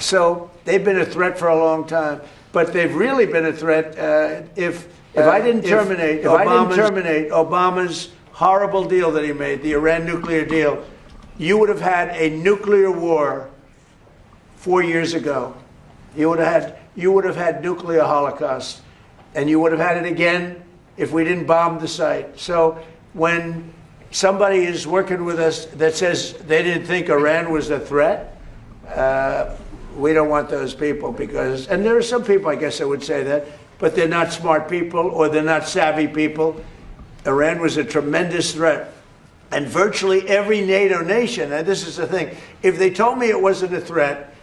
So they've been a threat for a long time, but they've really been a threat. If I didn't terminate Obama's horrible deal that he made, the Iran nuclear deal, you would have had a nuclear war 4 years ago. You would have had nuclear holocaust, and you would have had it again if we didn't bomb the site. So when somebody is working with us that says they didn't think Iran was a threat, we don't want those people because, and there are some people, I guess I would say that, but they're not smart people or they're not savvy people. Iran was a tremendous threat. And virtually every NATO nation, and this is the thing, if they told me it wasn't a threat,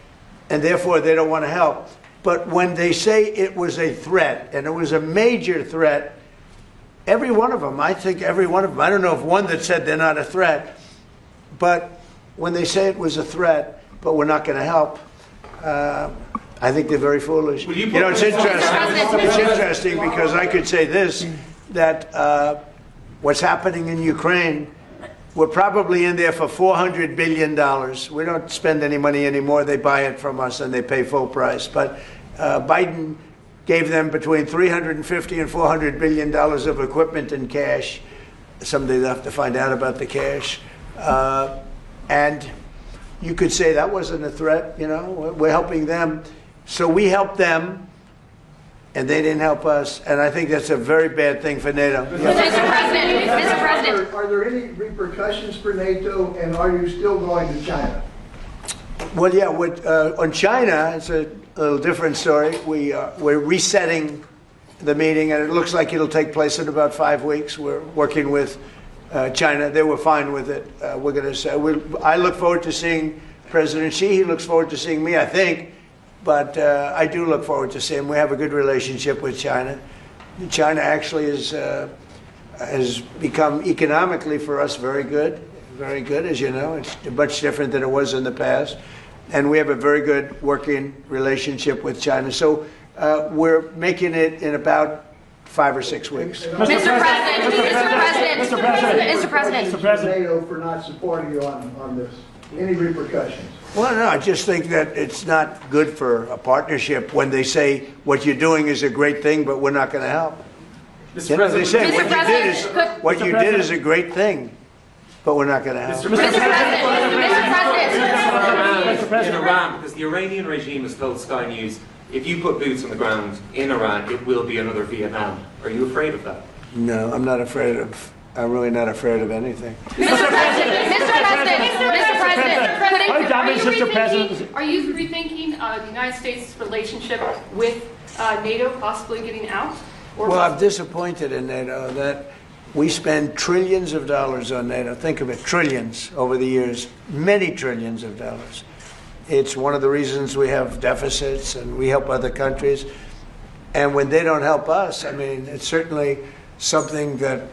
and therefore they don't want to help, but when they say it was a threat, and it was a major threat, every one of them, I think every one of them, I don't know of one that said they're not a threat, but when they say it was a threat, but we're not going to help, I think they're very foolish. You know, it's interesting. It's interesting because I could say this, that what's happening in Ukraine, we're probably in there for $400 billion. We don't spend any money anymore. They buy it from us and they pay full price. But Biden gave them between $350 and $400 billion of equipment and cash. Someday they'll have to find out about the cash. And you could say that wasn't a threat, you know, we're helping them. So we helped them, and they didn't help us, and I think that's a very bad thing for NATO. Mr. President. Are there any repercussions for NATO, and are you still going to China? Well, yeah, on China, it's a little different story. We're resetting the meeting, and it looks like it'll take place in about 5 weeks. We're working with China. They were fine with it. We're going to say, I look forward to seeing President Xi. He looks forward to seeing me, I think. But I do look forward to seeing him. We have a good relationship with China. China actually has become economically for us very good, as you know. It's much different than it was in the past. And we have a very good working relationship with China. So we're making it in about 5 or 6 weeks. Mr. President. NATO for not supporting you on this. Any repercussions? Well, no, I just think that it's not good for a partnership when they say what you're doing is a great thing, but we're not going to help. You know, they say what you did is a great thing, but we're not going to help. Mr. President. In Iran, because the Iranian regime has told Sky News, if you put boots on the ground in Iran, it will be another Vietnam. Are you afraid of that? No, I'm not afraid of. I'm really not afraid of anything. Mr. President, are you rethinking the United States' relationship with NATO possibly getting out? Well, I'm disappointed in NATO that we spend trillions of dollars on NATO. Think of it, trillions over the years, many trillions of dollars. It's one of the reasons we have deficits and we help other countries. And when they don't help us, I mean, it's certainly something that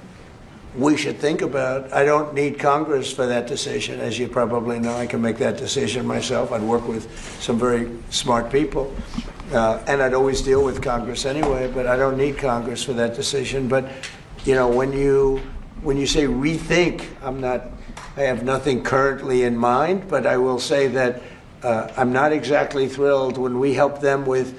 we should think about. I don't need Congress for that decision, as you probably know. I can make that decision myself. I'd work with some very smart people. And I'd always deal with Congress anyway, but I don't need Congress for that decision. But, you know, when you say rethink, I have nothing currently in mind, but I will say that I'm not exactly thrilled when we help them with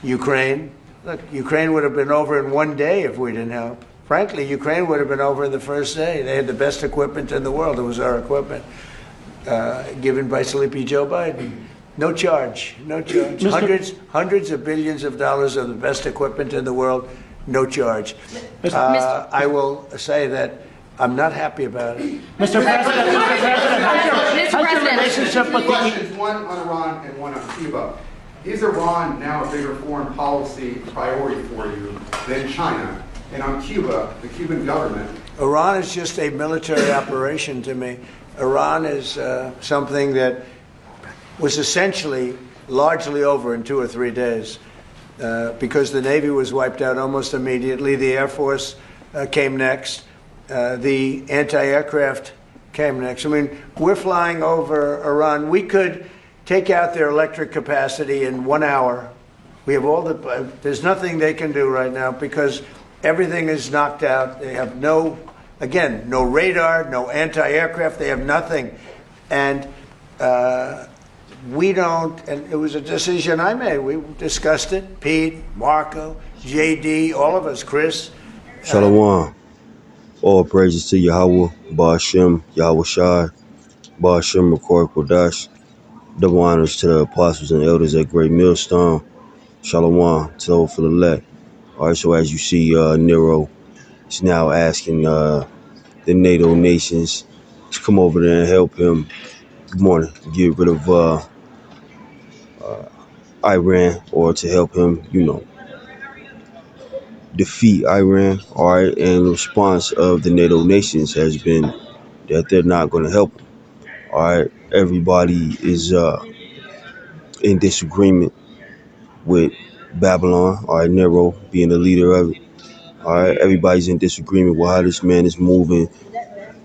Ukraine. Look, Ukraine would have been over in 1 day if we didn't help. Frankly, Ukraine would have been over in the first day. They had the best equipment in the world. It was our equipment, given by Sleepy Joe Biden. No charge, no charge. Hundreds of billions of dollars of the best equipment in the world, no charge. I will say that I'm not happy about it. Mr. President, Mr. relationship with Two questions, one on Iran and one on Cuba. Is Iran now a bigger foreign policy priority for you than China? And on Cuba, the Cuban government. Iran is just a military operation to me. Iran is something that was essentially largely over in 2 or 3 days because the Navy was wiped out almost immediately. The Air Force came next. The anti-aircraft came next. I mean, we're flying over Iran. We could take out their electric capacity in 1 hour. We have all the, there's nothing they can do right now because everything is knocked out. They have no radar, no anti-aircraft. They have nothing. And we don't, and it was a decision I made. We discussed it, Pete, Marco, JD, all of us, Chris. Shalom. All praises to Yahweh, Ba'ashem, Yahweh Shai, Ba'ashem, Makor Kodash. Double honors to the apostles and elders at Great Millstone. Shalom, to for the elect. All right, so as you see, Nero is now asking the NATO nations to come over there and help him. Good morning. Get rid of Iran, or to help him, defeat Iran. All right, and the response of the NATO nations has been that they're not going to help him. All right, everybody is in disagreement with Babylon. All right, Nero being the leader of it. All right, everybody's in disagreement with how this man is moving,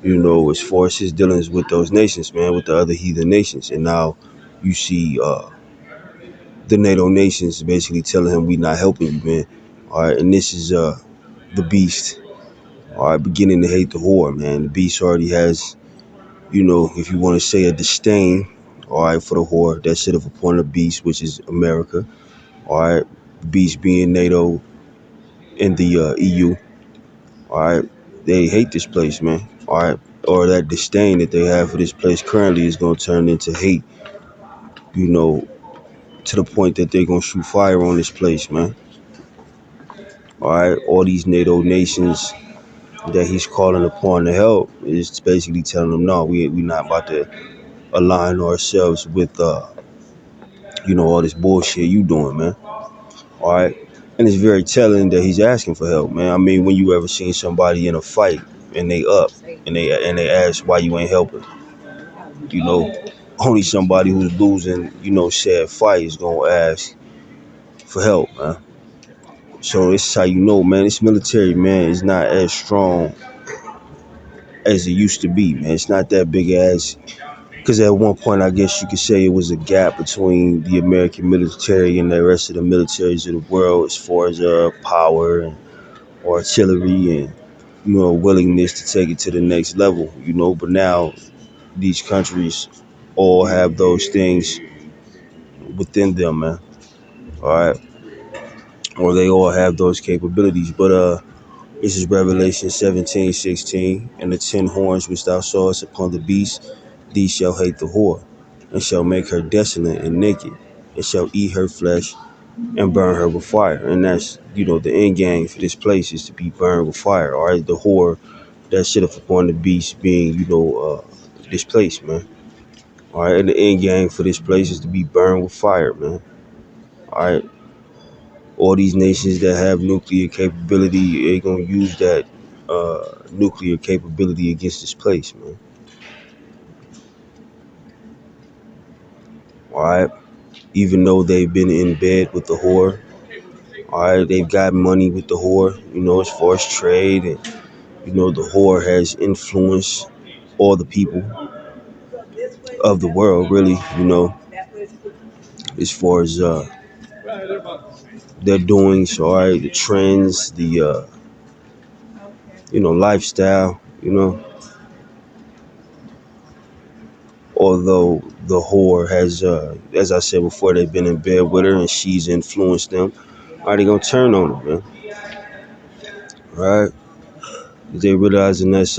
as far as his dealings with those nations, man, with the other heathen nations. And now you see the NATO nations basically telling him, we not helping you, man. All right, and this is the beast, all right, beginning to hate the whore, man. The beast already has, if you want to say a disdain, all right, for the whore that sitteth upon the beast, which is America, all right, beast being NATO and the EU, all right, they hate this place, man, all right, or that disdain that they have for this place currently is going to turn into hate, to the point that they're going to shoot fire on this place, man. All right, all these NATO nations that he's calling upon to help is basically telling them, no, we not about to align ourselves with, all this bullshit you doing, man. All right, and it's very telling that he's asking for help, man. I mean, when you ever seen somebody in a fight and they up and they ask why you ain't helping, only somebody who's losing, said fight is gonna ask for help, man. So this is how you know, man. This military, man, is not as strong as it used to be, man. It's not that big as, because at one point, I guess you could say it was a gap between the American military and the rest of the militaries of the world as far as power and artillery and, willingness to take it to the next level, But now these countries all have those things within them, man. All right. Or they all have those capabilities. But this is Revelation 17:16. And the 10 horns which thou sawest upon the beast, these shall hate the whore, and shall make her desolate and naked, and shall eat her flesh and burn her with fire. And that's, the end game for this place is to be burned with fire. All right, the whore that sitteth upon the beast being, this place, man. All right, and the end game for this place is to be burned with fire, man. All right, all these nations that have nuclear capability, they're gonna use that nuclear capability against this place, man. All right, even though they've been in bed with the whore, all right, they've got money with the whore, as far as trade, and the whore has influenced all the people of the world, really, as far as their doings, all right, the trends, the lifestyle, although the whore has, as I said before, they've been in bed with her and she's influenced them. All right, they gonna turn on her, man. All right, they realizing that's,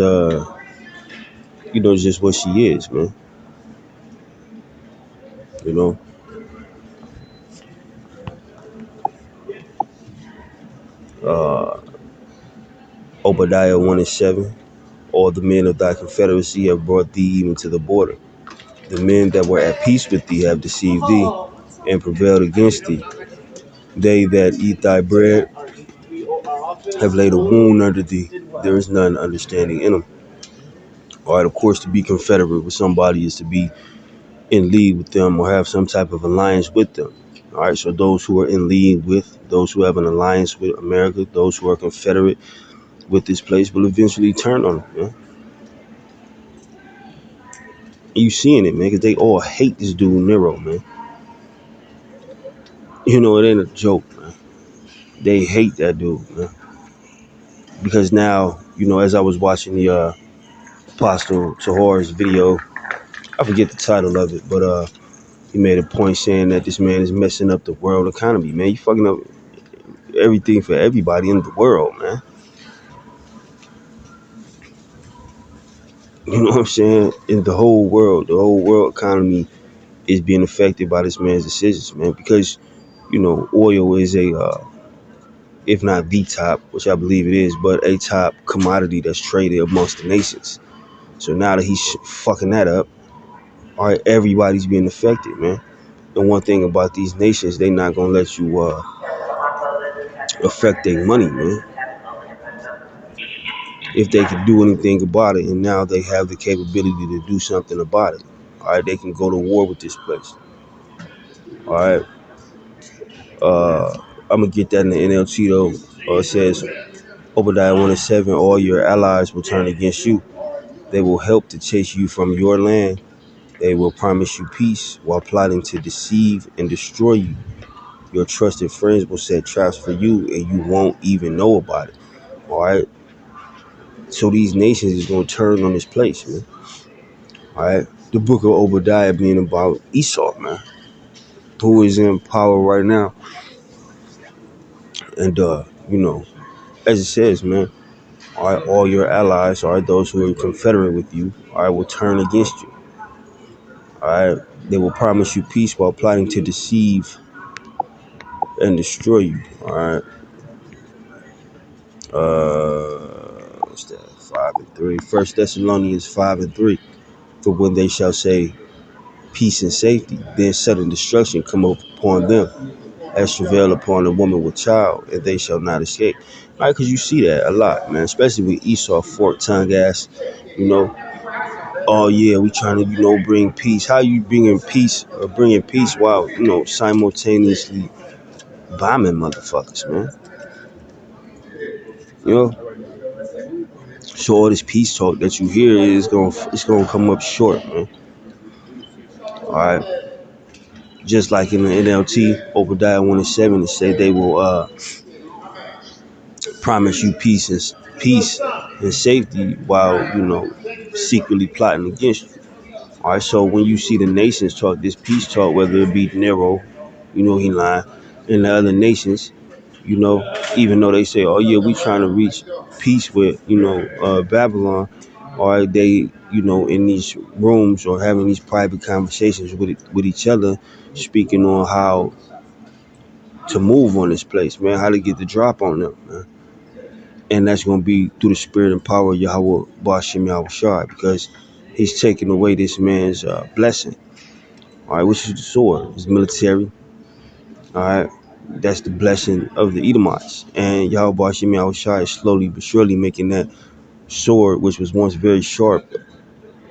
just what she is, man. Uh, Obadiah 1:7. All the men of thy confederacy have brought thee even to the border. The men that were at peace with thee have deceived thee and prevailed against thee. They that eat thy bread have laid a wound under thee. There is none understanding in them. All right, of course, to be confederate with somebody is to be in league with them or have some type of alliance with them. All right, so those who are in league with, those who have an alliance with America, those who are confederate with this place will eventually turn on them, man. You seeing it, man, because they all hate this dude Nero, man. It ain't a joke, man. They hate that dude, man. Because now, as I was watching the Apostle Tahor's video, I forget the title of it, but He made a point saying that this man is messing up the world economy, man. You fucking up everything for everybody in the world, man. You know what I'm saying? In the whole world economy is being affected by this man's decisions, man. Because oil is if not the top, which I believe it is, but a top commodity that's traded amongst the nations. So now that he's fucking that up, all right, everybody's being affected, man. And one thing about these nations, they not gonna let you affect their money, man. If they can do anything about it, and now they have the capability to do something about it. All right, they can go to war with this place. All right, I'm gonna get that in the N.L.T. though. It says Obadiah 1:7, all your allies will turn against you. They will help to chase you from your land. They will promise you peace while plotting to deceive and destroy you. Your trusted friends will set traps for you and you won't even know about it. All right. So these nations is going to turn on this place, man. All right. The book of Obadiah being about Esau, man, who is in power right now. And, as it says, man, all right, all your allies, all right, those who are confederate with you, all right, will turn against you. All right. They will promise you peace while plotting to deceive and destroy you. All right. What's that? 5-3. First Thessalonians 5-3. For when they shall say peace and safety, then sudden destruction come upon them, as travail upon a woman with child, and they shall not escape. All right, because you see that a lot, man. Especially with Esau, fork tongue ass. You know, oh yeah, we trying to bring peace. How you bringing peace while simultaneously bombing motherfuckers, man? You know. So all this peace talk that you hear it's gonna come up short, man. All right. Just like in the N.L.T, Obadiah 1:7, it said they will promise you peace and safety while secretly plotting against you. All right. So when you see the nations talk this peace talk, whether it be Nero, he lying, and the other nations, even though they say, oh yeah, we trying to reach peace with Babylon, or they in these rooms or having these private conversations with each other, speaking on how to move on this place, man, how to get the drop on them, man. And that's going to be through the spirit and power of Yahweh Bashim Yahweh Shai, because he's taking away this man's blessing, all right, which is the sword, his military. All right, that's the blessing of the Edomites, and Yahweh Bashim Yahweh Shai is slowly but surely making that sword, which was once very sharp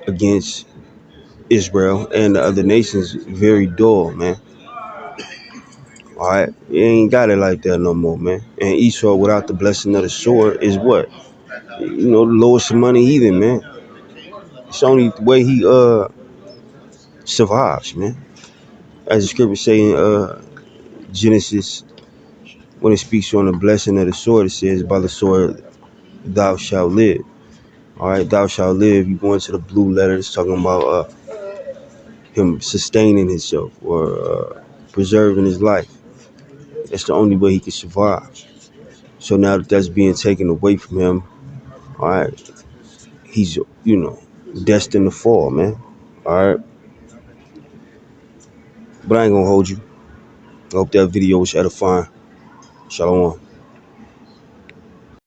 against Israel and the other nations, very dull, man. All right, you ain't got it like that no more, man. And Esau, without the blessing of the sword, is what? The lowest money heathen, man. It's the only way he survives, man. As the scripture say in Genesis, when it speaks on the blessing of the sword, it says, "By the sword thou shalt live." All right, thou shalt live. You go into the blue letters talking about him sustaining himself or preserving his life. That's the only way he can survive. So now that that's being taken away from him, all right, he's destined to fall, man. All right, but I ain't gonna hold you. I hope that video was edifying. Shalom.